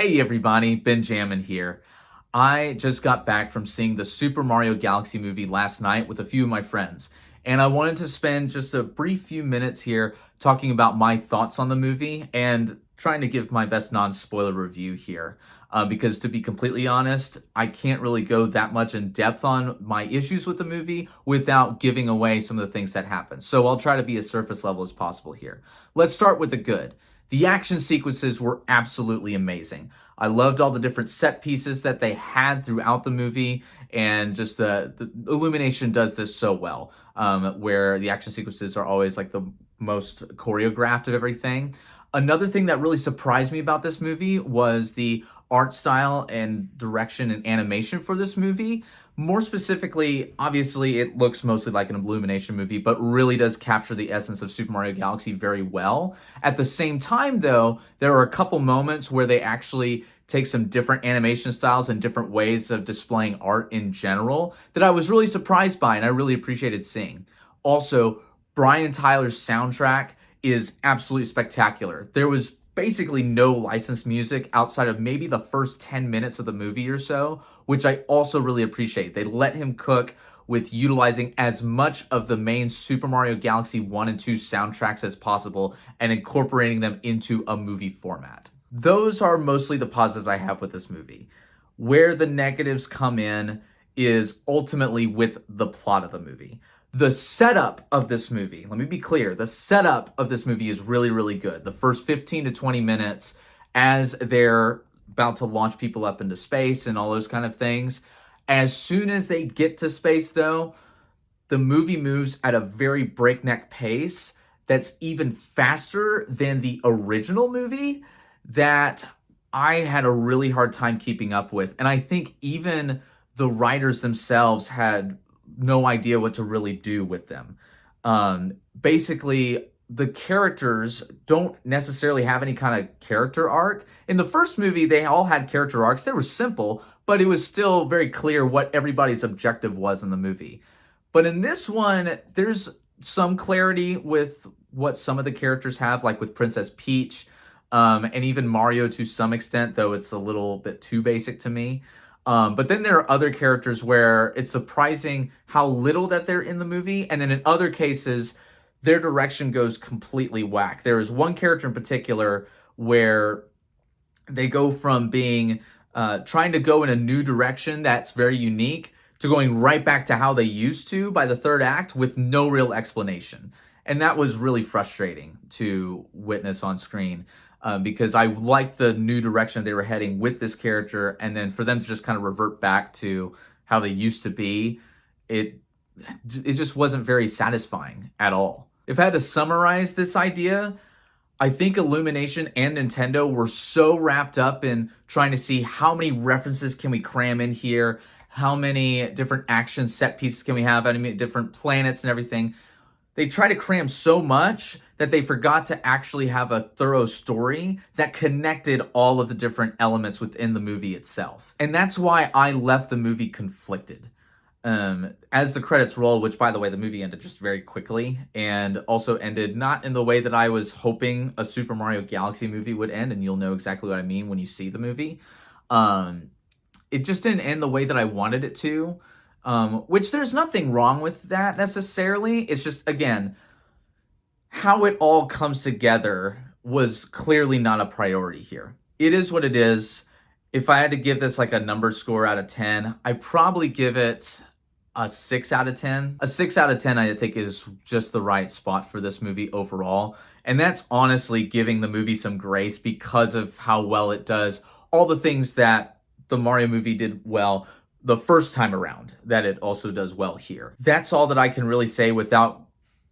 Hey everybody, Ben Jammin here. I just got back from seeing the Super Mario Galaxy movie last night with a few of my friends, and I wanted to spend just a brief few minutes here talking about my thoughts on the movie and trying to give my best non-spoiler review here. Because to be completely honest, I can't really go that much in depth on my issues with the movie without giving away some of the things that happen. So I'll try to be as surface level as possible here. Let's start with the good. The action sequences were absolutely amazing. I loved all the different set pieces that they had throughout the movie, and just the Illumination does this so well, where the action sequences are always like the most choreographed of everything. Another thing that really surprised me about this movie was the art style and direction and animation for this movie. More specifically, obviously, it looks mostly like an Illumination movie, but really does capture the essence of Super Mario Galaxy very well. At the same time, though, there are a couple moments where they actually take some different animation styles and different ways of displaying art in general that I was really surprised by and I really appreciated seeing. Also, Brian Tyler's soundtrack is absolutely spectacular. There was basically no licensed music outside of maybe the first 10 minutes of the movie or so, which I also really appreciate. They let him cook with utilizing as much of the main Super Mario Galaxy 1 and 2 soundtracks as possible and incorporating them into a movie format. Those are mostly the positives I have with this movie. Where the negatives come in is ultimately with the plot of the movie. The setup of this movie, let me be clear, the setup of this movie is really, really good. The first 15 to 20 minutes, as they're about to launch people up into space and all those kind of things. As soon as they get to space, though, the movie moves at a very breakneck pace that's even faster than the original movie that I had a really hard time keeping up with. And I think even the writers themselves had no idea what to really do with them. Basically, the characters don't necessarily have any kind of character arc. In the first movie, they all had character arcs. They were simple, but it was still very clear what everybody's objective was in the movie. But in this one, there's some clarity with what some of the characters have, like with Princess Peach, and even Mario to some extent, though it's a little bit too basic to me. But then there are other characters where it's surprising how little that they're in the movie, and then in other cases, their direction goes completely whack. There is one character in particular where they go from being trying to go in a new direction that's very unique to going right back to how they used to by the third act with no real explanation. And that was really frustrating to witness on screen, because I liked the new direction they were heading with this character, and then for them to just kind of revert back to how they used to be, it it just wasn't very satisfying at all. If I had to summarize this idea, I think Illumination and Nintendo were so wrapped up in trying to see how many references can we cram in here, how many different action set pieces can we have, how many different planets and everything. They try to cram so much that they forgot to actually have a thorough story that connected all of the different elements within the movie itself. And that's why I left the movie conflicted. As the credits roll, which by the way, the movie ended just very quickly and also ended not in the way that I was hoping a Super Mario Galaxy movie would end, and you'll know exactly what I mean when you see the movie. It just didn't end the way that I wanted it to, which there's nothing wrong with that necessarily. It's just, again, how it all comes together was clearly not a priority here. It is what it is. If I had to give this like a number score out of 10, I'd probably give it a 6 out of 10. A 6 out of 10, I think, is just the right spot for this movie overall. And that's honestly giving the movie some grace because of how well it does all the things that the Mario movie did well the first time around, that it also does well here. That's all that I can really say without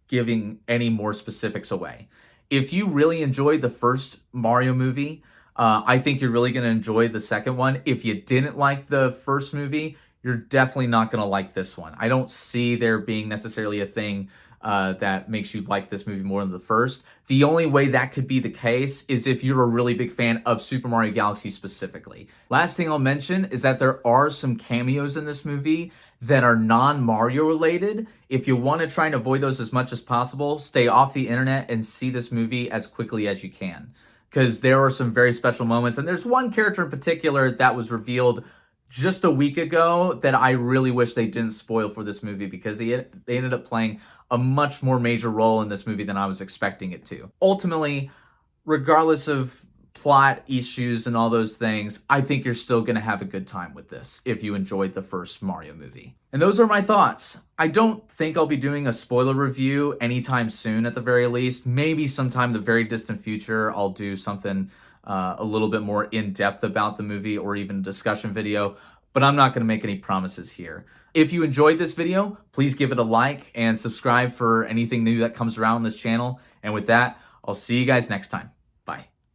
giving any more specifics away. If you really enjoyed the first Mario movie, I think you're really going to enjoy the second one. If you didn't like the first movie, you're definitely not going to like this one. I don't see there being necessarily a thing that makes you like this movie more than the first. The only way that could be the case is if you're a really big fan of Super Mario Galaxy specifically. Last thing I'll mention is that there are some cameos in this movie that are non-Mario related. If you want to try and avoid those as much as possible, stay off the internet and see this movie as quickly as you can. because there are some very special moments. And there's one character in particular that was revealed just a week ago that I really wish they didn't spoil for this movie, because they ended up playing a much more major role in this movie than I was expecting it to. Ultimately, regardless of plot issues and all those things, I think you're still going to have a good time with this if you enjoyed the first Mario movie. And those are my thoughts. I don't think I'll be doing a spoiler review anytime soon, at the very least. Maybe sometime in the very distant future, I'll do something a little bit more in-depth about the movie, or even a discussion video, but I'm not going to make any promises here. If you enjoyed this video, please give it a like and subscribe for anything new that comes around this channel. And with that, I'll see you guys next time.